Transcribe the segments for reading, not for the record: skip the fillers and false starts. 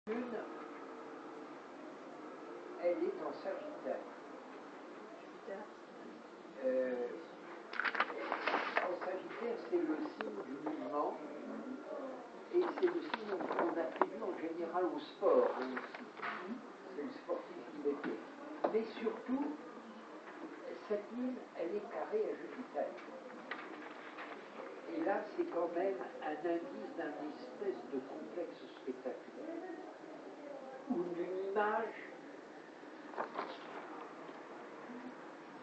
Lune, elle est en Sagittaire. En Sagittaire, c'est le signe du mouvement et c'est le signe qu'on attribue en général au sport aussi. C'est le sportif qui l'était. Mais surtout, cette lune, elle est carrée à Jupiter. Et là, c'est quand même un indice d'une espèce de complexe spectaculaire, ou d'une image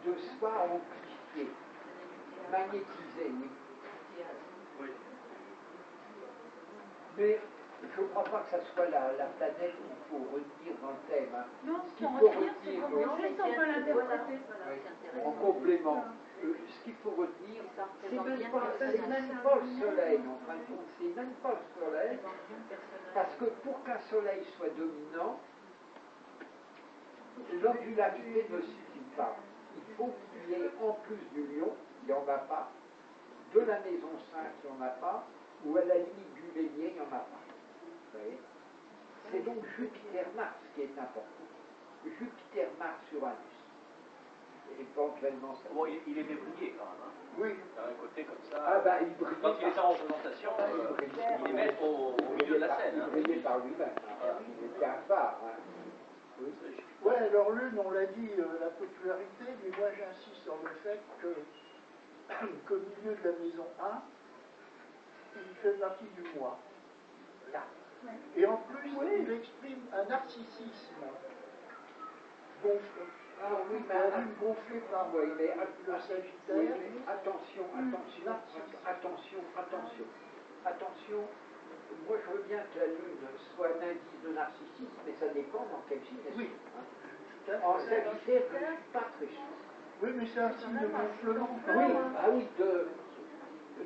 de soi amplifiée, magnétisée, oui. Mais je ne crois pas que ce soit la planète qu'il faut retenir dans le thème. Hein. Non, ce qu'il faut retenir, on peut l'interpréter. En complément. Ce qu'il faut retenir, c'est même pas le soleil, en fin de compte, c'est même pas le soleil, parce que pour qu'un soleil soit dominant, l'angularité ne suffit pas. Il faut qu'il y ait en plus du lion, il n'y en a pas, de la maison 5, il n'y en a pas, ou à la limite du bélier, il n'y en a pas. Vous voyez ? C'est donc Jupiter-Mars qui est important. Jupiter-Mars sur Uranus. Éventuellement, ça. Bon, il est débrouillé quand même. Hein. Oui. D'un côté comme ça. Ah bah, il brillait. Quand il est en représentation, il est maître au milieu de la scène. Il brillait par lui-même. Voilà. Il était un phare. Hein. Oui. Ouais, alors Lune, on l'a dit, la popularité, mais moi j'insiste sur le fait qu'au milieu de la maison 1, il fait partie du moi. Là. Ouais. Et en plus, il exprime un narcissisme gonflé. Ah oui, mais gonflé par moi, mais le Sagittaire. Oui, attention. Moi, je veux bien que la Lune soit un indice de narcissisme, mais ça dépend dans quel signe. Oui. Hein. En Sagittaire, je ne suis pas très sûr. Oui, mais c'est un signe de gonflement. Oui, ah oui,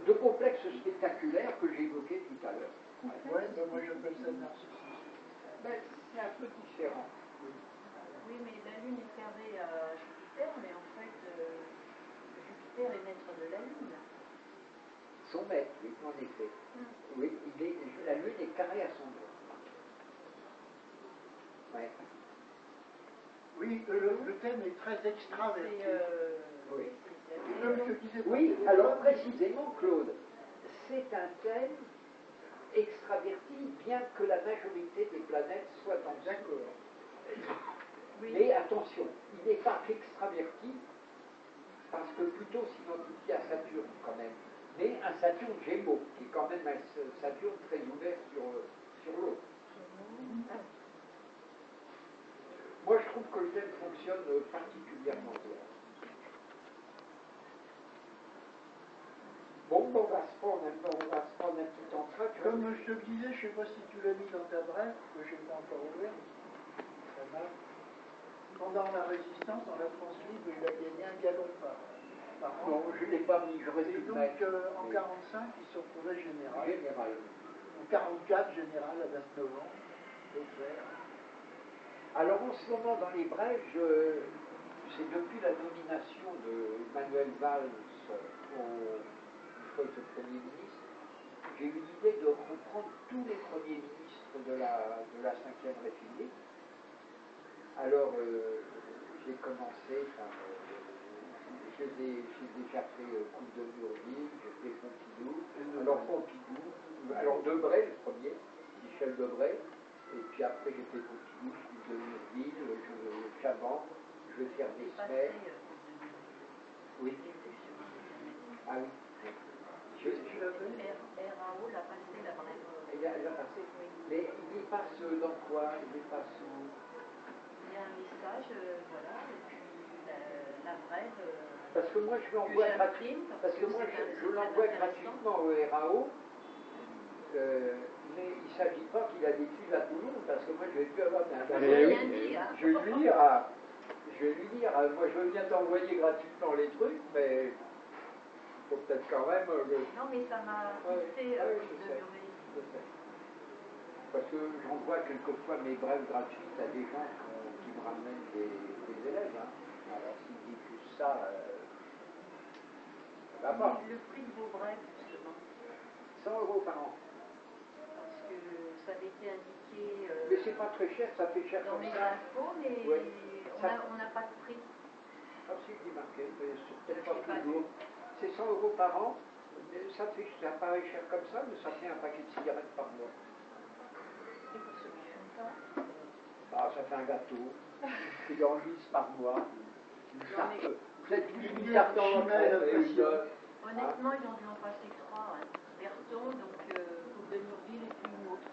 de complexe spectaculaire que j'évoquais tout à l'heure. Ouais, ben moi j'appelle ça narcissisme. Ben, c'est un peu différent. Oui, mais la Lune est carrée à Jupiter, mais en fait, Jupiter est maître de la Lune. Son maître, oui, en effet. Oui, la Lune est carrée à son doigt. Ouais. Oui, le thème est très extraverti. Oui. Et comme je disais, oui, alors précisément, Claude, c'est un thème extraverti, bien que la majorité des planètes soient en d'accord. Oui. Mais attention, il n'est pas extraverti, parce que plutôt s'identifie à Saturne quand même. Mais un Saturne Gémeaux, qui est quand même un Saturne très ouvert sur l'autre. Moi, je trouve que le thème fonctionne particulièrement bien. Bon, on va se prendre un petit entracte. Comme je te le disais, je ne sais pas si tu l'as mis dans ta brève, que je n'ai pas encore ouvert. Pendant la résistance, dans la France libre, il a gagné un galon par an. Non, je ne l'ai pas mis, j'aurais pu le mettre. Et donc, en 1945, il se retrouvait général. En 1944, général à 29 ans. Alors, en ce moment, dans les brèves, c'est depuis la nomination de Manuel Valls au poste de Premier ministre, j'ai eu l'idée de reprendre tous les premiers ministres de la Ve République. Alors, j'ai commencé par... j'ai déjà fait Coupe de Murville, j'ai fait Pompidou. Alors Pompidou, alors Debray le premier, Michel Debray, et puis après j'ai fait Pompidou, Coupe de Murville, Chaban, je vais faire des semaines. Oui. Ah oui. RAO l'a passé la brève. Elle l'a passé. Oui. Mais il passe dans quoi? Il passe où? Il y a un message, voilà, et puis la brève. Parce que moi je l'envoie gratuitement. Parce que moi je l'envoie gratuitement au RAO. Mais il ne s'agit pas qu'il a des fils à tout le monde, parce que moi je vais plus avoir un je vais lui dire, moi je veux bien t'envoyer gratuitement les trucs, mais il faut peut-être quand même... Non, mais ça m'a poussé de durée. Parce que j'envoie quelquefois mes brèves gratuites à des gens qui me ramènent des élèves. Hein. Alors s'ils diffusent ça, ça va pas. Le prix de vos brèves, justement. 100 € par an. Parce que ça avait été indiqué indiqué Mais c'est pas très cher, ça fait cher dans comme mes ça. infos, mais Ouais. on n'a pas de prix. Ah si, il est marqué, mais c'est peut-être Je l'ai pas pas toujours. C'est 100 € par an, mais ça paraît cher comme ça, mais ça fait un paquet de cigarettes par mois. Et pour ceux qui font pas. Ah, ça fait un gâteau, une friandise par mois, une tarte, vous êtes une tarte en crème et une... Honnêtement, ils ont dû en passer 3. Hein. Berton, donc Coupe de Murville et puis une autre.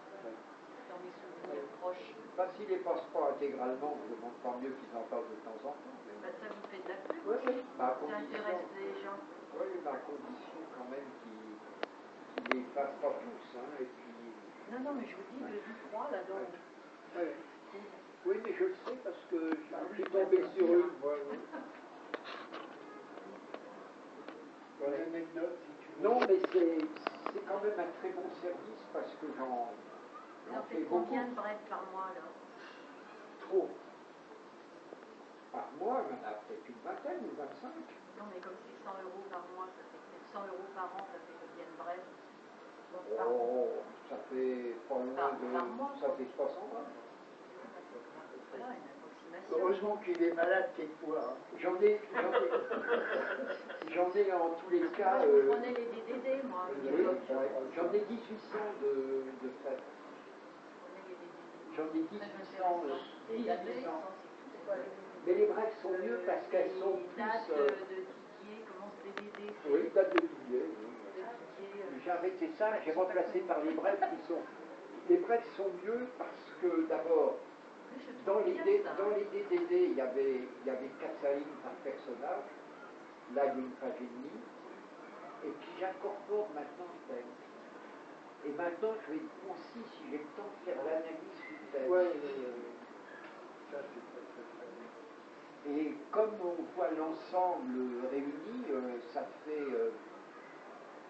Dans mes souvenirs proches. Bah, s'ils ne les passent pas intégralement, je demande pas mieux qu'ils en passent de temps en temps. Mais... Bah, ça vous fait de la pub Oui, aussi. bah, Ça intéresse les gens. Oui, à condition quand même qu'ils ne les fassent pas tous. Hein, et puis... Non, non, mais je vous dis, le 3 là-dedans. Ouais. Oui, mais je le sais parce que je suis tombé sur une. Une anecdote, si tu veux. Non, mais c'est quand même un très bon service parce que j'en Ça fais fait beaucoup. combien de bread par mois là? Trop. Par mois, il y en a peut-être une vingtaine ou 25. Non, mais comme c'est 100 € par mois, ça fait peut-être 100 € par an, ça fait combien de bread? Oh, ça fait pas loin de. Par mois, Ça fait 300 balles. Voilà, une approximation. Heureusement qu'il est malade quelquefois. Hein. J'en ai en tous les cas. Vous prenez les DDD, moi. Oui, j'en ai 1800 de frais. J'en ai 1800. Mais les breaks sont mieux parce qu'elles sont plus. Date de Didier, comment c'est DDD? Oui, date de Didier. J'ai arrêté ça, j'ai remplacé par les breaks qui sont. Les breaks sont mieux parce que d'abord, dans les DDD, il y avait 4 lignes par personnage. Là, il y a une page et demie. Et puis j'incorpore maintenant le texte. Et maintenant, je vais aussi, si j'ai le temps, faire l'analyse du texte. Ouais, ça c'est très bien. Et comme on voit l'ensemble réuni, ça fait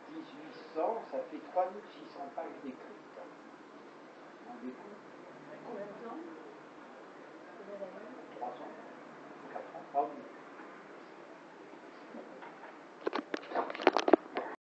1800, ça fait 3600 pages d'écrites. Rendez-vous. Combien de temps? 300